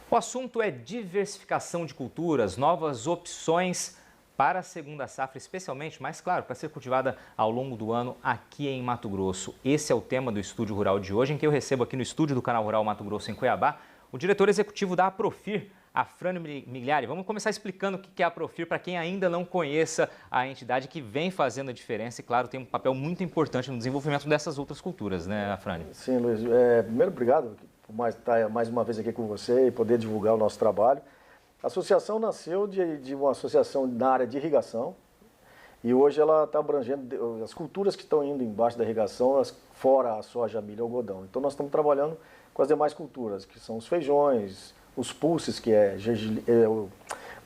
O assunto é diversificação de culturas, novas opções para a segunda safra, especialmente, mas claro, para ser cultivada ao longo do ano aqui em Mato Grosso. Esse é o tema do Estúdio Rural de hoje, em que eu recebo aqui no estúdio do Canal Rural Mato Grosso, em Cuiabá, o diretor executivo da Aprofir, Afrânio Migliari. Vamos começar explicando o que é a Aprofir para quem ainda não conheça a entidade que vem fazendo a diferença e, claro, tem um papel muito importante no desenvolvimento dessas outras culturas, né, Afrânio? Sim, Luiz. Primeiro, obrigado por estar mais uma vez aqui com você e poder divulgar o nosso trabalho. A associação nasceu de uma associação na área de irrigação e hoje ela está abrangendo as culturas que estão indo embaixo da irrigação, fora a soja, milho e algodão. Então nós estamos trabalhando com as demais culturas, que são os feijões, os pulses, que é o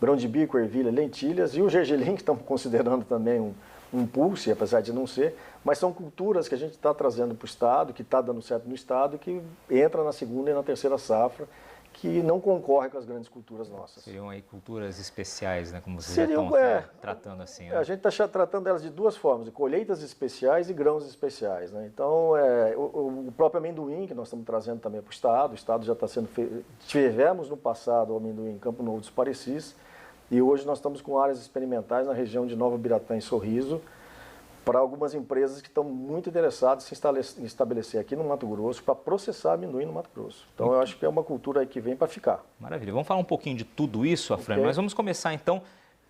grão de bico, ervilha, lentilhas, e o gergelim, que estamos considerando também um pulse, apesar de não ser, mas são culturas que a gente está trazendo para o estado, que está dando certo no estado, que entra na segunda e na terceira safra, que não concorre com as grandes culturas nossas. Seriam aí culturas especiais, né, como vocês Seriam, já estão tratando assim, né? A gente está tratando elas de duas formas, de colheitas especiais e grãos especiais, né? Então, o próprio amendoim, que nós estamos trazendo também para o estado já está sendo feito. Tivemos no passado o amendoim em Campo Novo dos Parecis, e hoje nós estamos com áreas experimentais na região de Nova Biratã e Sorriso, para algumas empresas que estão muito interessadas em estabelecer aqui no Mato Grosso para processar amendoim no Mato Grosso. Então, eu acho que é uma cultura aí que vem para ficar. Maravilha. Vamos falar um pouquinho de tudo isso, Afrânio, mas vamos começar então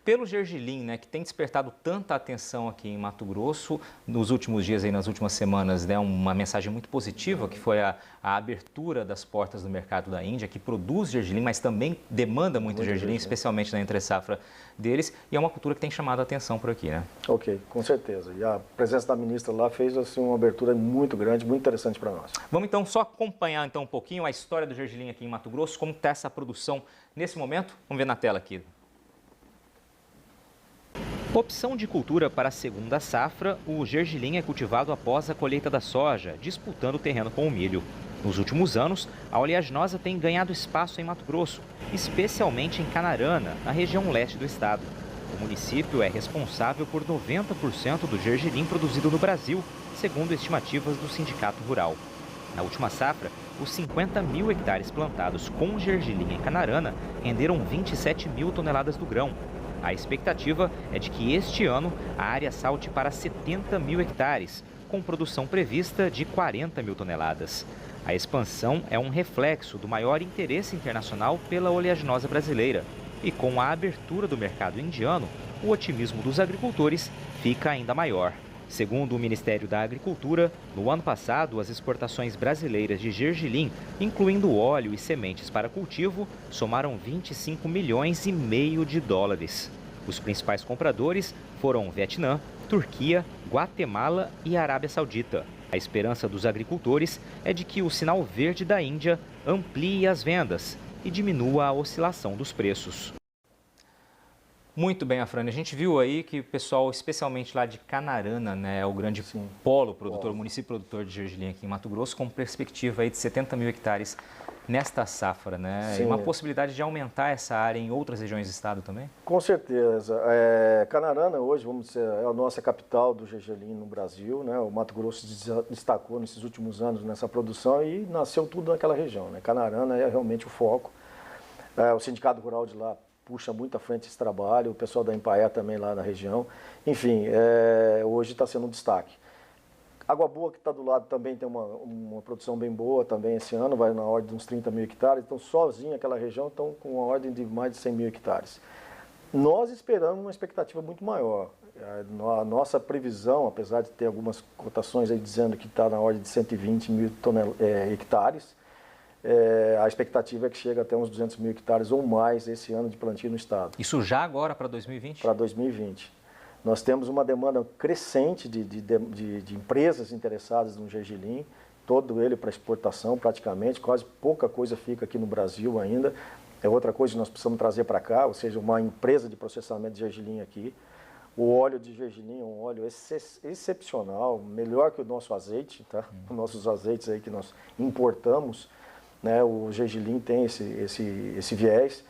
pelo gergelim, né, que tem despertado tanta atenção aqui em Mato Grosso nos últimos dias, aí, nas últimas semanas, né, uma mensagem muito positiva, que foi a abertura das portas do mercado da Índia, que produz gergelim, mas também demanda muito gergelim, especialmente na entre-safra deles, e é uma cultura que tem chamado a atenção por aqui, né? Ok, com certeza. E a presença da ministra lá fez assim, uma abertura muito grande, muito interessante para nós. Vamos então só acompanhar então um pouquinho a história do gergelim aqui em Mato Grosso, como está essa produção nesse momento. Vamos ver na tela aqui. Opção de cultura para a segunda safra, o gergelim é cultivado após a colheita da soja, disputando o terreno com o milho. Nos últimos anos, a oleaginosa tem ganhado espaço em Mato Grosso, especialmente em Canarana, na região leste do estado. O município é responsável por 90% do gergelim produzido no Brasil, segundo estimativas do Sindicato Rural. Na última safra, os 50 mil hectares plantados com gergelim em Canarana renderam 27 mil toneladas do grão. A expectativa é de que este ano a área salte para 70 mil hectares, com produção prevista de 40 mil toneladas. A expansão é um reflexo do maior interesse internacional pela oleaginosa brasileira. E com a abertura do mercado indiano, o otimismo dos agricultores fica ainda maior. Segundo o Ministério da Agricultura, no ano passado, as exportações brasileiras de gergelim, incluindo óleo e sementes para cultivo, somaram 25 milhões e meio de dólares. Os principais compradores foram Vietnã, Turquia, Guatemala e Arábia Saudita. A esperança dos agricultores é de que o sinal verde da Índia amplie as vendas e diminua a oscilação dos preços. Muito bem, Afrânio. A gente viu aí que o pessoal, especialmente lá de Canarana, né, é o grande polo produtor, município produtor de gergelim aqui em Mato Grosso, com perspectiva aí de 70 mil hectares nesta safra, né? E uma possibilidade de aumentar essa área em outras regiões do estado também? Com certeza. Canarana hoje, vamos dizer, é a nossa capital do gergelim no Brasil, né? O Mato Grosso se destacou nesses últimos anos nessa produção e nasceu tudo naquela região, né? Canarana é realmente o foco. O Sindicato Rural de lá puxa muito à frente esse trabalho, o pessoal da Empaé também lá na região. Enfim, hoje está sendo um destaque. Água Boa, que está do lado, também tem uma produção bem boa também esse ano, vai na ordem de uns 30 mil hectares. Então, sozinho aquela região estão com uma ordem de mais de 100 mil hectares. Nós esperamos uma expectativa muito maior. A nossa previsão, apesar de ter algumas cotações aí dizendo que está na ordem de 120 mil hectares, a expectativa é que chegue até uns 200 mil hectares ou mais esse ano de plantio no estado. Isso já agora para 2020? Para 2020. Nós temos uma demanda crescente de empresas interessadas no gergelim, todo ele para exportação praticamente, quase pouca coisa fica aqui no Brasil ainda. É outra coisa que nós precisamos trazer para cá, ou seja, uma empresa de processamento de gergelim aqui. O óleo de gergelim é um óleo excepcional, melhor que o nosso azeite, tá? Os nossos azeites aí que nós importamos, né? O gergelim tem esse viés.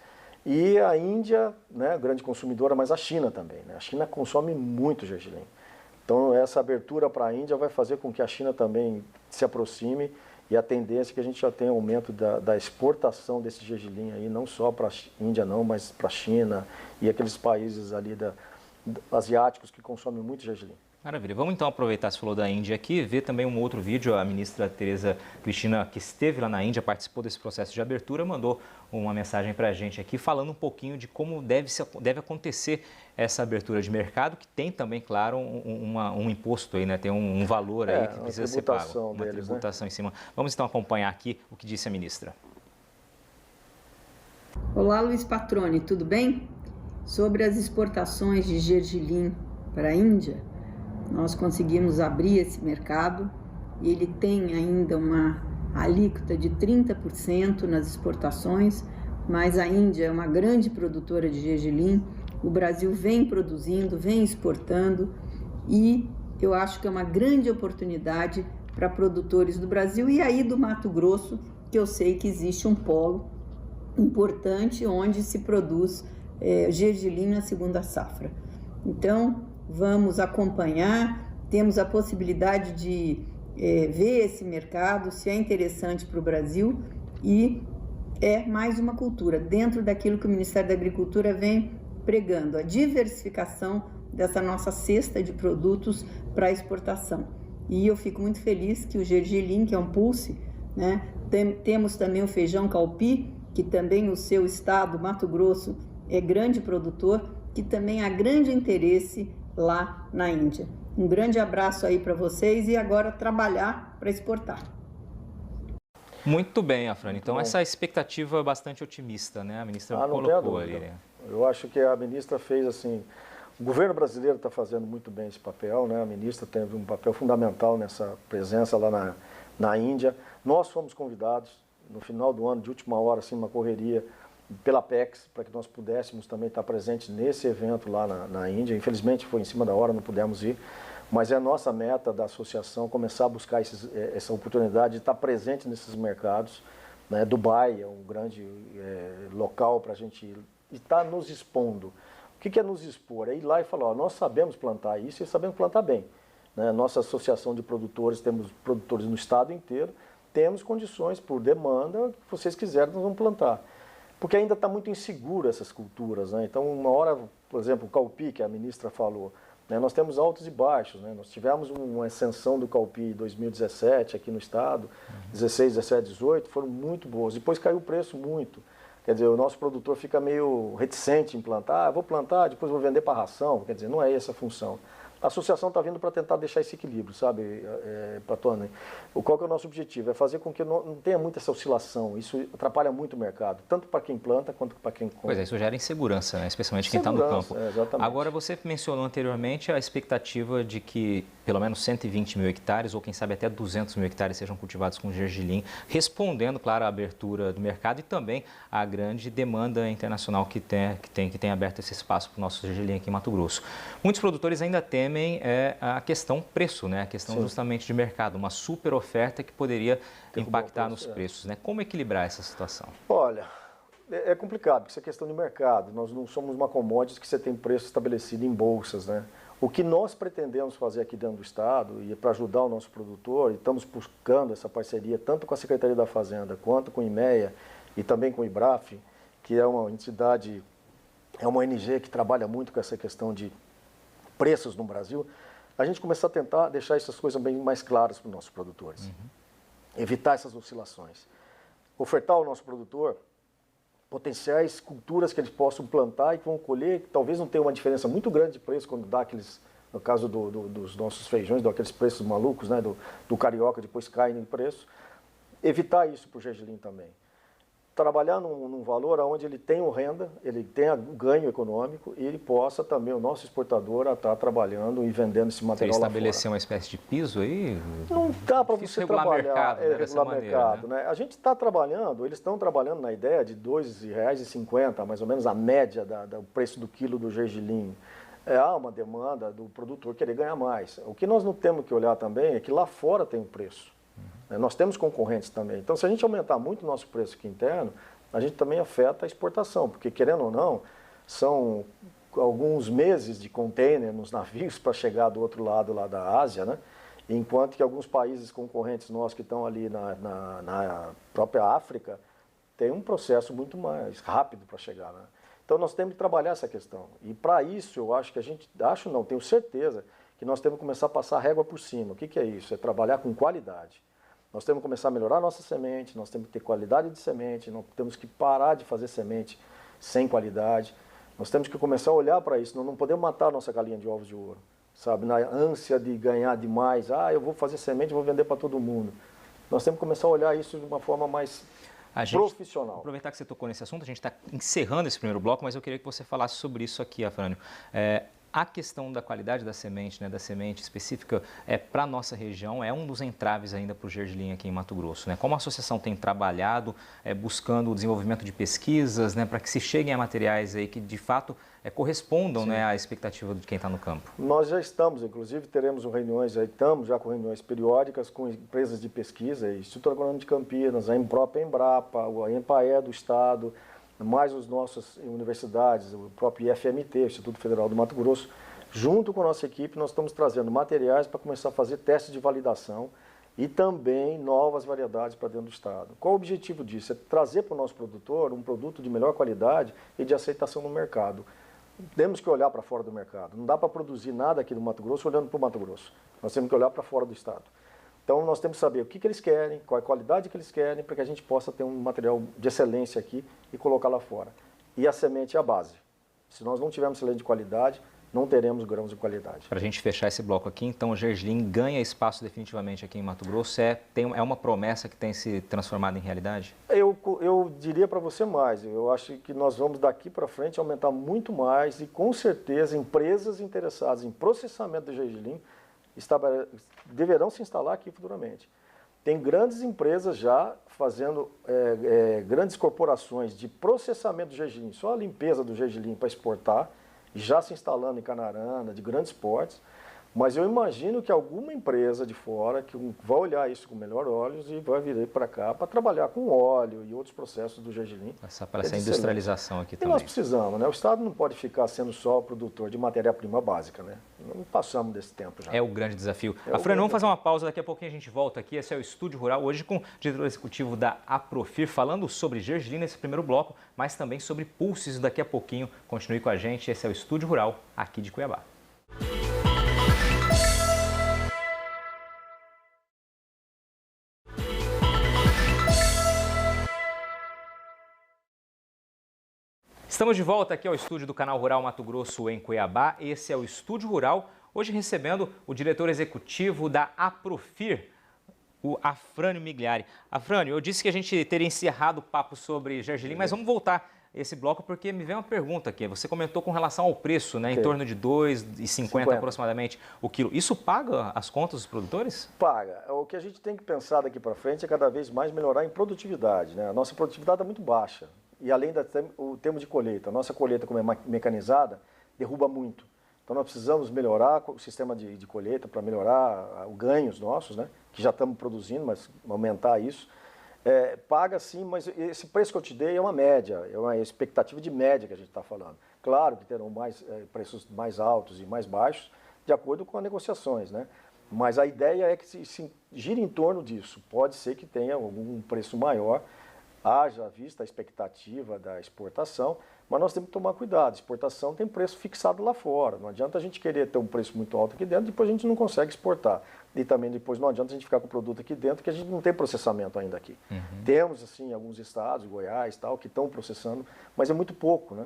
E a Índia, né, grande consumidora, mas a China também, né? A China consome muito gergelim. Então essa abertura para a Índia vai fazer com que a China também se aproxime, e a tendência é que a gente já tenha aumento da exportação desse gergelim aí, não só para a Índia não, mas para a China e aqueles países ali asiáticos que consomem muito gergelim. Maravilha. Vamos então aproveitar, você falou da Índia aqui, e ver também um outro vídeo. A ministra Tereza Cristina, que esteve lá na Índia, participou desse processo de abertura, mandou uma mensagem para a gente aqui, falando um pouquinho de como deve acontecer essa abertura de mercado, que tem também, claro, um imposto aí, né? Tem um valor aí que precisa ser pago, uma tributação em cima. Vamos então acompanhar aqui o que disse a ministra. Olá, Luiz Patroni, tudo bem? Sobre as exportações de gergelim para a Índia, nós conseguimos abrir esse mercado e ele tem ainda uma alíquota de 30% nas exportações, mas a Índia é uma grande produtora de gergelim, o Brasil vem produzindo, vem exportando e eu acho que é uma grande oportunidade para produtores do Brasil e aí do Mato Grosso, que eu sei que existe um polo importante onde se produz gergelim na segunda safra. Então, vamos acompanhar, temos a possibilidade de ver esse mercado, se é interessante para o Brasil e é mais uma cultura, dentro daquilo que o Ministério da Agricultura vem pregando, a diversificação dessa nossa cesta de produtos para exportação. E eu fico muito feliz que o gergelim, que é um pulse, né? Temos também o feijão calpi, que também o seu estado, Mato Grosso, é grande produtor, que também há grande interesse lá na Índia. Um grande abraço aí para vocês e agora trabalhar para exportar. Muito bem, Afrânio. Então, essa expectativa é bastante otimista, né? A ministra colocou ali, né? Eu acho que a ministra fez assim... O governo brasileiro está fazendo muito bem esse papel, né? A ministra teve um papel fundamental nessa presença lá na Índia. Nós fomos convidados no final do ano, de última hora, assim, uma correria pela Apex, para que nós pudéssemos também estar presentes nesse evento lá na Índia. Infelizmente foi em cima da hora, não pudemos ir, mas é a nossa meta da associação começar a buscar essa oportunidade de estar presente nesses mercados, né? Dubai é um grande local para a gente estar nos expondo. O que é nos expor? É ir lá e falar, ó, nós sabemos plantar isso e sabemos plantar bem, né? Nossa associação de produtores, temos produtores no estado inteiro, temos condições por demanda, que vocês quiserem, nós vamos plantar. Porque ainda está muito inseguro essas culturas, né? Então, uma hora, por exemplo, o calpi, que a ministra falou, né? Nós temos altos e baixos, né? Nós tivemos uma ascensão do calpi em 2017 aqui no estado, 16, 17, 18, foram muito boas. Depois caiu o preço muito. Quer dizer, o nosso produtor fica meio reticente em plantar, vou plantar, depois vou vender para ração, quer dizer, não é essa a função. A associação está vindo para tentar deixar esse equilíbrio, sabe, Patroni? Qual que é o nosso objetivo? É fazer com que não tenha muita essa oscilação. Isso atrapalha muito o mercado, tanto para quem planta quanto para quem compra. Pois é, isso gera insegurança, né? Especialmente quem está no campo. Exatamente. Agora, você mencionou anteriormente a expectativa de que pelo menos 120 mil hectares, ou quem sabe até 200 mil hectares sejam cultivados com gergelim, respondendo, claro, à abertura do mercado e também à grande demanda internacional que tem aberto esse espaço para o nosso gergelim aqui em Mato Grosso. Muitos produtores ainda temem a questão preço, né? A questão justamente de mercado, uma super oferta que poderia impactar nos preços, né? Como equilibrar essa situação? Olha, é complicado, porque isso é questão de mercado. Nós não somos uma commodity que você tem preço estabelecido em bolsas, né? O que nós pretendemos fazer aqui dentro do estado e para ajudar o nosso produtor, e estamos buscando essa parceria tanto com a Secretaria da Fazenda quanto com o IMEA e também com o IBRAF, que é uma entidade, é uma ONG que trabalha muito com essa questão de preços no Brasil, a gente começar a tentar deixar essas coisas bem mais claras para os nossos produtores. Evitar essas oscilações. Ofertar ao nosso produtor potenciais culturas que eles possam plantar e que vão colher, que talvez não tenha uma diferença muito grande de preço quando dá aqueles, no caso dos nossos feijões, daqueles preços malucos, né, do carioca, depois cai em preço. Evitar isso para o gergelim também. Trabalhar num valor onde ele tenha renda, ele tenha ganho econômico e ele possa também, o nosso exportador, estar trabalhando e vendendo esse material lá fora. Estabelecer uma espécie de piso aí? Não dá para você trabalhar, mercado, né, regular mercado, né? A gente está trabalhando, eles estão trabalhando na ideia de R$ 2,50, mais ou menos a média do preço do quilo do gergelim. Há uma demanda do produtor querer ganhar mais. O que nós não temos que olhar também é que lá fora tem um preço. Nós temos concorrentes também. Então, se a gente aumentar muito o nosso preço aqui interno, a gente também afeta a exportação, porque querendo ou não, são alguns meses de container nos navios para chegar do outro lado lá da Ásia, né? Enquanto que alguns países concorrentes nossos que estão ali na própria África têm um processo muito mais rápido para chegar, né? Então nós temos que trabalhar essa questão. E para isso eu acho que tenho certeza que nós temos que começar a passar a régua por cima. O que é isso? É trabalhar com qualidade. Nós temos que começar a melhorar a nossa semente, nós temos que ter qualidade de semente, nós temos que parar de fazer semente sem qualidade. Nós temos que começar a olhar para isso, nós não podemos matar a nossa galinha de ovos de ouro, sabe? Na ânsia de ganhar demais, eu vou fazer semente, vou vender para todo mundo. Nós temos que começar a olhar isso de uma forma mais profissional. Aproveitar que você tocou nesse assunto, a gente está encerrando esse primeiro bloco, mas eu queria que você falasse sobre isso aqui, Afrânio. A questão da qualidade da semente, né, da semente específica, para a nossa região, é um dos entraves ainda para o gergelim aqui em Mato Grosso, né? Como a associação tem trabalhado, buscando o desenvolvimento de pesquisas, né, para que se cheguem a materiais aí que de fato correspondam, né, à expectativa de quem está no campo? Nós já estamos, inclusive teremos reuniões, estamos já com reuniões periódicas com empresas de pesquisa, Instituto Agronômico de Campinas, a própria Embrapa, a Empaé do Estado, mais as nossas universidades, o próprio IFMT, o Instituto Federal do Mato Grosso. Junto com a nossa equipe, nós estamos trazendo materiais para começar a fazer testes de validação e também novas variedades para dentro do estado. Qual o objetivo disso? É trazer para o nosso produtor um produto de melhor qualidade e de aceitação no mercado. Temos que olhar para fora do mercado. Não dá para produzir nada aqui no Mato Grosso olhando para o Mato Grosso. Nós temos que olhar para fora do estado. Então, nós temos que saber o que eles querem, qual é a qualidade que eles querem, para que a gente possa ter um material de excelência aqui e colocar lá fora. E a semente é a base. Se nós não tivermos semente de qualidade, não teremos grãos de qualidade. Para a gente fechar esse bloco aqui, então, o gergelim ganha espaço definitivamente aqui em Mato Grosso? É uma promessa que tem se transformado em realidade? Eu diria para você mais. Eu acho que nós vamos daqui para frente aumentar muito mais e, com certeza, empresas interessadas em processamento do gergelim deverão se instalar aqui futuramente. Tem grandes empresas já fazendo, grandes corporações de processamento do gergelim, só a limpeza do gergelim para exportar, já se instalando em Canarana, de grandes portes, mas eu imagino que alguma empresa de fora que vai olhar isso com melhor olhos e vai vir para cá para trabalhar com óleo e outros processos do gergelim. Para essa industrialização aqui também. E nós precisamos, né? O Estado não pode ficar sendo só o produtor de matéria-prima básica, né? Não passamos desse tempo já. É o grande desafio. Afrânio, vamos fazer uma pausa, daqui a pouquinho a gente volta aqui. Esse é o Estúdio Rural, hoje com o diretor executivo da Aprofir, falando sobre gergelim nesse primeiro bloco, mas também sobre pulses daqui a pouquinho. Continue com a gente, esse é o Estúdio Rural, aqui de Cuiabá. Estamos de volta aqui ao estúdio do Canal Rural Mato Grosso em Cuiabá. Esse é o Estúdio Rural, hoje recebendo o diretor executivo da Aprofir, o Afrânio Migliari. Afrânio, eu disse que a gente teria encerrado o papo sobre gergelim, mas vamos voltar esse bloco porque me vem uma pergunta aqui. Você comentou com relação ao preço, né, em torno de R$ 2,50 aproximadamente o quilo. Isso paga as contas dos produtores? Paga. O que a gente tem que pensar daqui para frente é cada vez mais melhorar em produtividade, né? A nossa produtividade é muito baixa. E além do termo de colheita, a nossa colheita, como é mecanizada, derruba muito. Então nós precisamos melhorar o sistema de colheita para melhorar os ganhos nossos, né? Que já estamos produzindo, mas aumentar isso. Paga sim, mas esse preço que eu te dei é uma média, é uma expectativa de média que a gente está falando. Claro que terão preços mais altos e mais baixos, de acordo com as negociações, né? Mas a ideia é que se gire em torno disso. Pode ser que tenha algum preço maior, haja vista a expectativa da exportação, mas nós temos que tomar cuidado. A exportação tem preço fixado lá fora. Não adianta a gente querer ter um preço muito alto aqui dentro, depois a gente não consegue exportar. E também depois não adianta a gente ficar com o produto aqui dentro, que a gente não tem processamento ainda aqui. Temos, assim, alguns estados, Goiás, tal, que estão processando, mas é muito pouco, né?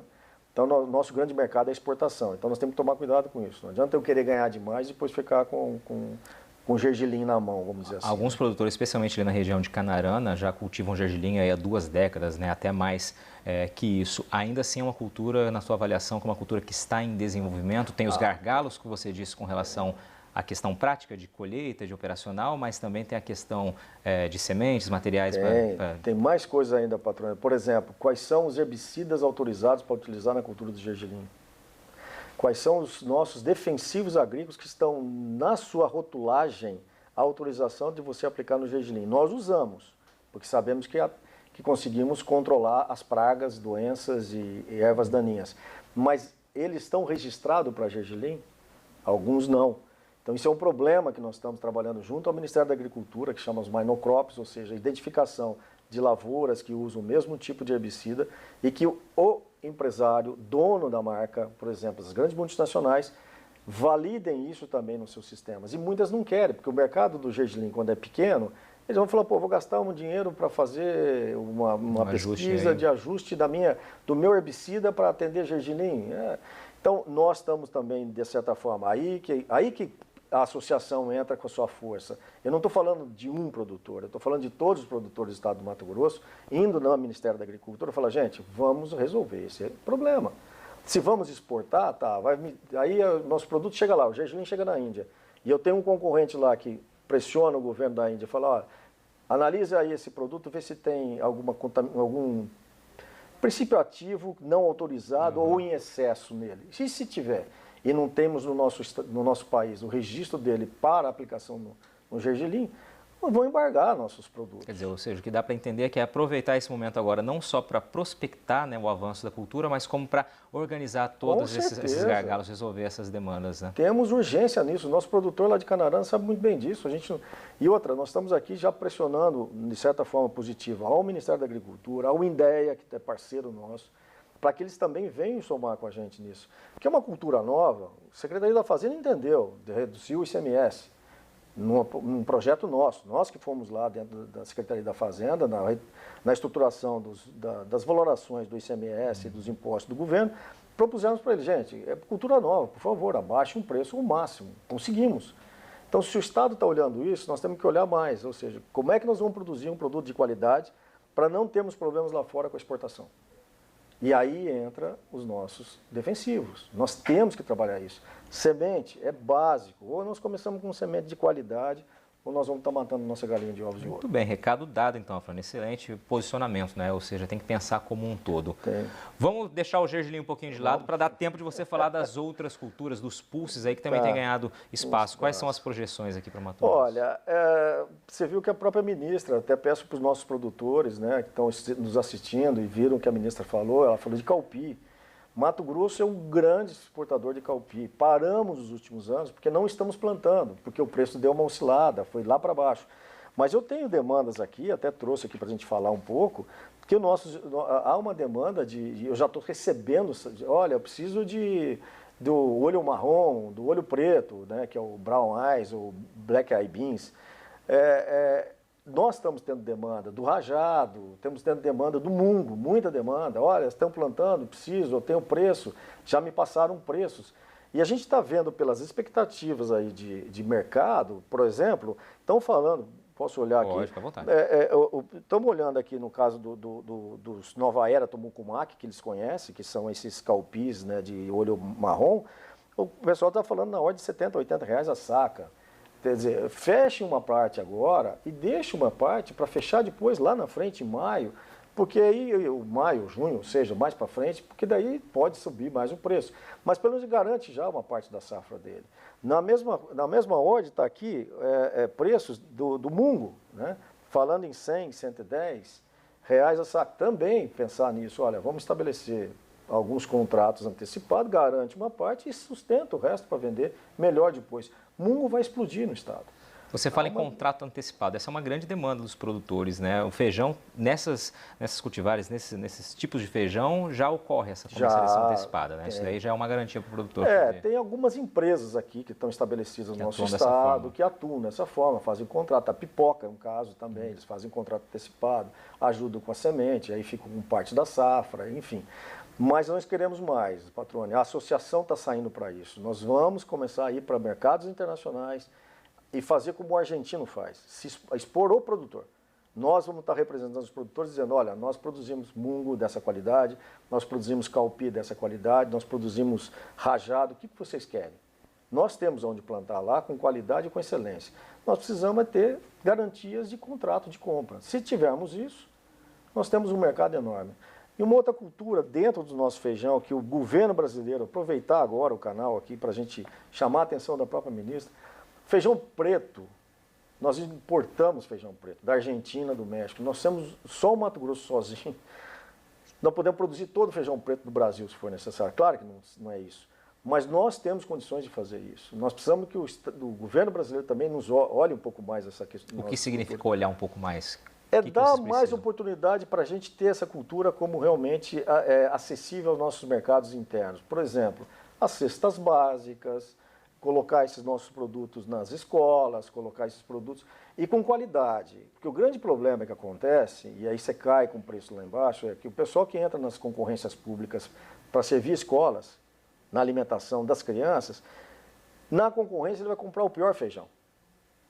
Então, o nosso grande mercado é a exportação. Então, nós temos que tomar cuidado com isso. Não adianta eu querer ganhar demais e depois ficar com gergelim na mão, vamos dizer assim. Alguns produtores, especialmente ali na região de Canarana, já cultivam gergelim aí há 2 décadas, né? Até mais que isso. Ainda assim é uma cultura, na sua avaliação, que é uma cultura que está em desenvolvimento. Tem os gargalos que você disse com relação à questão prática de colheita, de operacional, mas também tem a questão de sementes, materiais. Tem mais coisa ainda, patrônio. Por exemplo, quais são os herbicidas autorizados para utilizar na cultura do gergelim? Quais são os nossos defensivos agrícolas que estão na sua rotulagem a autorização de você aplicar no gergelim? Nós usamos, porque sabemos que que conseguimos controlar as pragas, doenças e ervas daninhas. Mas eles estão registrados para gergelim? Alguns não. Então isso é um problema que nós estamos trabalhando junto ao Ministério da Agricultura, que chama os monocrops, ou seja, a identificação de lavouras que usam o mesmo tipo de herbicida e que o empresário, dono da marca, por exemplo, as grandes multinacionais, validem isso também nos seus sistemas. E muitas não querem, porque o mercado do gergelim, quando é pequeno, eles vão falar, pô, vou gastar um dinheiro para fazer uma pesquisa de ajuste do meu herbicida para atender gergelim. Então, nós estamos também, de certa forma, aí que a associação entra com a sua força. Eu não estou falando de um produtor, eu estou falando de todos os produtores do estado do Mato Grosso, indo no Ministério da Agricultura e falar, gente, vamos resolver esse problema. Se vamos exportar, tá, aí o nosso produto chega lá, o gergelim chega na Índia, e eu tenho um concorrente lá que pressiona o governo da Índia, fala, ó, analisa aí esse produto, vê se tem algum princípio ativo não autorizado ou em excesso nele. Se tiver, e não temos no nosso país o registro dele para aplicação no gergelim, vão embargar nossos produtos. Quer dizer, ou seja, o que dá para entender é que é aproveitar esse momento agora não só para prospectar, né, o avanço da cultura, mas como para organizar todos esses gargalos, resolver essas demandas. Né? Temos urgência nisso. O nosso produtor lá de Canarana sabe muito bem disso. E outra, nós estamos aqui já pressionando, de certa forma positiva, ao Ministério da Agricultura, ao INDEA, que é parceiro nosso, para que eles também venham somar com a gente nisso. Porque é uma cultura nova, a Secretaria da Fazenda entendeu, de reduzir o ICMS. Num projeto nosso, nós que fomos lá dentro da Secretaria da Fazenda, na estruturação das valorações do ICMS e dos impostos do governo, propusemos para eles, gente, é cultura nova, por favor, abaixe um preço ao máximo. Conseguimos. Então, se o Estado está olhando isso, nós temos que olhar mais, ou seja, como é que nós vamos produzir um produto de qualidade para não termos problemas lá fora com a exportação. E aí entra os nossos defensivos. Nós temos que trabalhar isso. Semente é básico. Ou nós começamos com semente de qualidade, ou nós vamos estar matando nossa galinha de ovos de ouro. Muito bem, recado dado então, Afrânio. Excelente posicionamento, né? Ou seja, tem que pensar como um todo. Tem. Vamos deixar o gergelim um pouquinho de lado para dar tempo de você falar das outras culturas, dos pulses aí que também tem ganhado espaço. Quais são as projeções aqui para Mato Grosso? Olha, você viu que a própria ministra, até peço para os nossos produtores, né, que estão nos assistindo e viram o que a ministra falou, ela falou de caupi. Mato Grosso é um grande exportador de caupi. Paramos nos últimos anos porque não estamos plantando, porque o preço deu uma oscilada, foi lá para baixo. Mas eu tenho demandas aqui, até trouxe aqui para a gente falar um pouco, que há uma demanda eu já estou recebendo, olha, eu preciso do olho marrom, do olho preto, né, que é o brown eyes, ou black eye beans. Nós estamos tendo demanda do rajado, estamos tendo demanda do mungo, muita demanda. Olha, estão plantando, preciso, eu tenho preço, já me passaram preços. E a gente está vendo pelas expectativas aí de mercado, por exemplo, estão falando, posso olhar aqui? Pode, fica à vontade. Estamos olhando aqui no caso dos Nova Era Tumucumaque, que eles conhecem, que são esses caupis, né, de olho marrom. O pessoal está falando na ordem de R$70, R$80 a saca. Quer dizer, feche uma parte agora e deixe uma parte para fechar depois lá na frente, em maio, porque aí, o maio, junho, ou seja, mais para frente, porque daí pode subir mais o preço. Mas pelo menos garante já uma parte da safra dele. Na mesma ordem está aqui preços do mungo, né? Falando em 100, 110 reais a saco. Também pensar nisso, olha, vamos estabelecer alguns contratos antecipados, garante uma parte e sustenta o resto para vender melhor depois. Mungo vai explodir no estado. Você fala em contrato antecipado, essa é uma grande demanda dos produtores, né? O feijão, nessas cultivares, nesses tipos de feijão, já ocorre essa comercialização antecipada, né? Isso daí já é uma garantia para o produtor. Tem algumas empresas aqui que estão estabelecidas no nosso estado, que atuam dessa forma, fazem contrato. A Pipoca é um caso também, eles fazem contrato antecipado, ajudam com a semente, aí ficam com parte da safra, enfim. Mas nós queremos mais, Patrone. A associação está saindo para isso. Nós vamos começar a ir para mercados internacionais e fazer como o argentino faz, se expor o produtor. Nós vamos estar representando os produtores dizendo, olha, nós produzimos mungo dessa qualidade, nós produzimos caupi dessa qualidade, nós produzimos rajado, o que vocês querem? Nós temos onde plantar lá com qualidade e com excelência. Nós precisamos ter garantias de contrato de compra. Se tivermos isso, nós temos um mercado enorme. E uma outra cultura dentro do nosso feijão, que o governo brasileiro, aproveitar agora o canal aqui para a gente chamar a atenção da própria ministra, feijão preto Nós importamos feijão preto da Argentina, do México. Nós temos só o Mato Grosso sozinho. Nós podemos produzir todo o feijão preto do Brasil, se for necessário. Claro que não é isso. Mas nós temos condições de fazer isso. Nós precisamos que o governo brasileiro também nos olhe um pouco mais essa questão. O que significa olhar um pouco mais? É dar mais oportunidade para a gente ter essa cultura como realmente acessível aos nossos mercados internos. Por exemplo, as cestas básicas, colocar esses nossos produtos nas escolas, colocar esses produtos e com qualidade. Porque o grande problema que acontece, e aí você cai com o preço lá embaixo, é que o pessoal que entra nas concorrências públicas para servir escolas, na alimentação das crianças, na concorrência ele vai comprar o pior feijão.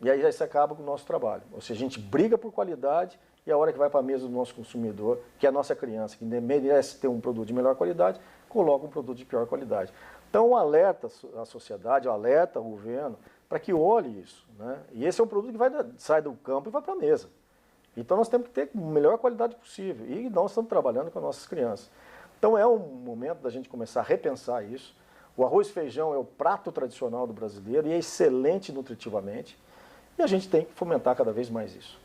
E aí você acaba com o nosso trabalho. Ou seja, a gente briga por qualidade e a hora que vai para a mesa do nosso consumidor, que é a nossa criança, que merece ter um produto de melhor qualidade, coloca um produto de pior qualidade. Então, um alerta à sociedade, um alerta ao governo, para que olhe isso, né? E esse é um produto que sai do campo e vai para a mesa. Então, nós temos que ter a melhor qualidade possível. E nós estamos trabalhando com as nossas crianças. Então, é um momento da gente começar a repensar isso. O arroz e feijão é o prato tradicional do brasileiro e é excelente nutritivamente. E a gente tem que fomentar cada vez mais isso.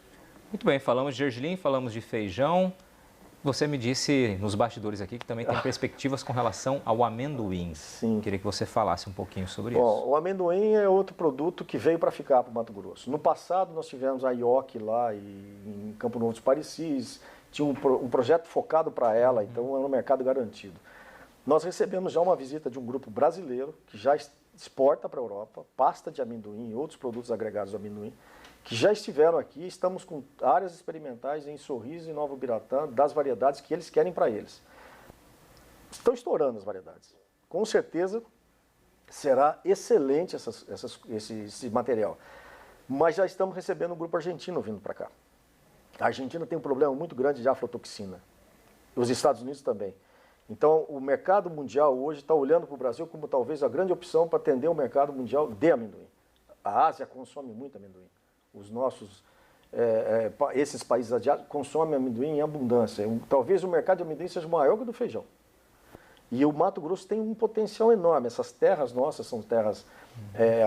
Muito bem, falamos de gergelim, falamos de feijão. Você me disse nos bastidores aqui que também tem perspectivas com relação ao amendoim. Sim. Queria que você falasse um pouquinho sobre Bom, isso. O amendoim é outro produto que veio para ficar para o Mato Grosso. No passado, nós tivemos a IOC lá em Campo Novo dos Parecis, tinha um projeto focado para ela, então era um mercado garantido. Nós recebemos já uma visita de um grupo brasileiro que já exporta para a Europa pasta de amendoim e outros produtos agregados de amendoim, que já estiveram aqui. Estamos com áreas experimentais em Sorriso e Novo Biratã, das variedades que eles querem para eles. Estão estourando as variedades. Com certeza será excelente esse material. Mas já estamos recebendo um grupo argentino vindo para cá. A Argentina tem um problema muito grande de aflatoxina. Os Estados Unidos também. Então, o mercado mundial hoje está olhando para o Brasil como talvez a grande opção para atender o mercado mundial de amendoim. A Ásia consome muito amendoim. Esses países asiáticos consomem amendoim em abundância. Talvez o mercado de amendoim seja maior que o do feijão. E o Mato Grosso tem um potencial enorme. Essas terras nossas são terras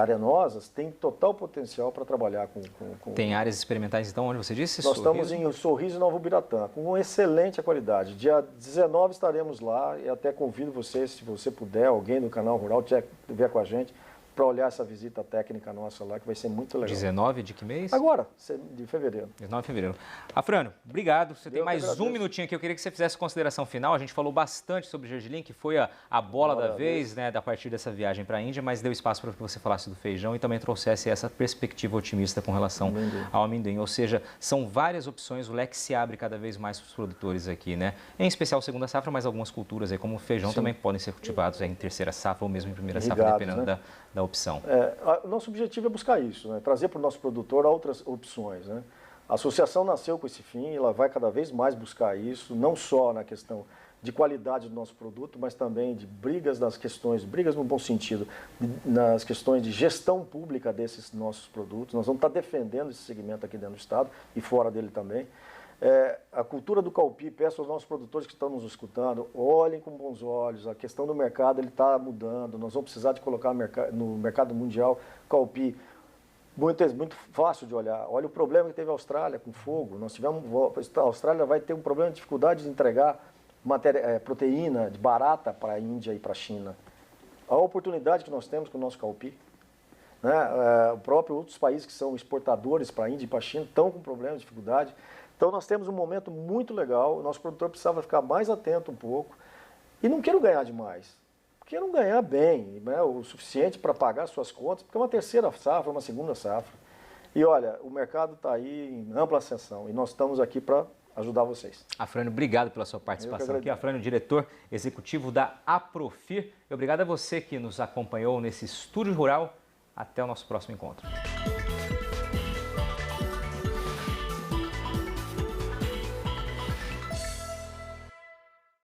arenosas, tem total potencial para trabalhar com... Tem áreas experimentais, então, onde você disse? Nós estamos em Sorriso e Novo Biratã, com excelente qualidade. Dia 19 estaremos lá e até convido você, se você puder, alguém do Canal Rural, vier com a gente, para olhar essa visita técnica nossa lá, que vai ser muito legal. 19 de que mês? Agora, de fevereiro. 19 de fevereiro. Afrânio, obrigado. Você tem mais um minutinho aqui. Eu queria que você fizesse consideração final. A gente falou bastante sobre o gergelim, que foi a bola da vez, né, a partir dessa viagem para a Índia, mas deu espaço para que você falasse do feijão e também trouxesse essa perspectiva otimista com relação ao amendoim. Ou seja, são várias opções, o leque se abre cada vez mais para os produtores aqui, né? Em especial segunda safra, mas algumas culturas aí, como o feijão, também podem ser cultivados em terceira safra ou mesmo em primeira safra, dependendo da opção. O nosso objetivo é buscar isso, né? Trazer para o nosso produtor outras opções, né? A associação nasceu com esse fim, ela vai cada vez mais buscar isso, não só na questão de qualidade do nosso produto, mas também de brigas brigas no bom sentido, nas questões de gestão pública desses nossos produtos. Nós vamos estar defendendo esse segmento aqui dentro do estado e fora dele também. A cultura do caupi, peço aos nossos produtores que estão nos escutando, olhem com bons olhos, a questão do mercado está mudando, nós vamos precisar de colocar no mercado mundial caupi muito fácil de olhar. Olha o problema que teve a Austrália com fogo, a Austrália vai ter um problema de dificuldade de entregar proteína barata para a Índia e para a China. A oportunidade que nós temos com o nosso caupi, né? O próprio outros países que são exportadores para a Índia e para a China estão com problema de dificuldade. Então, nós temos um momento muito legal, o nosso produtor precisava ficar mais atento um pouco. E não quero ganhar demais, quero ganhar bem, né, o suficiente para pagar suas contas, porque é uma terceira safra, uma segunda safra. E olha, o mercado está aí em ampla ascensão e nós estamos aqui para ajudar vocês. Afrânio, obrigado pela sua participação aqui. Afrânio, diretor executivo da Aprofir. E obrigado a você que nos acompanhou nesse Estúdio Rural. Até o nosso próximo encontro.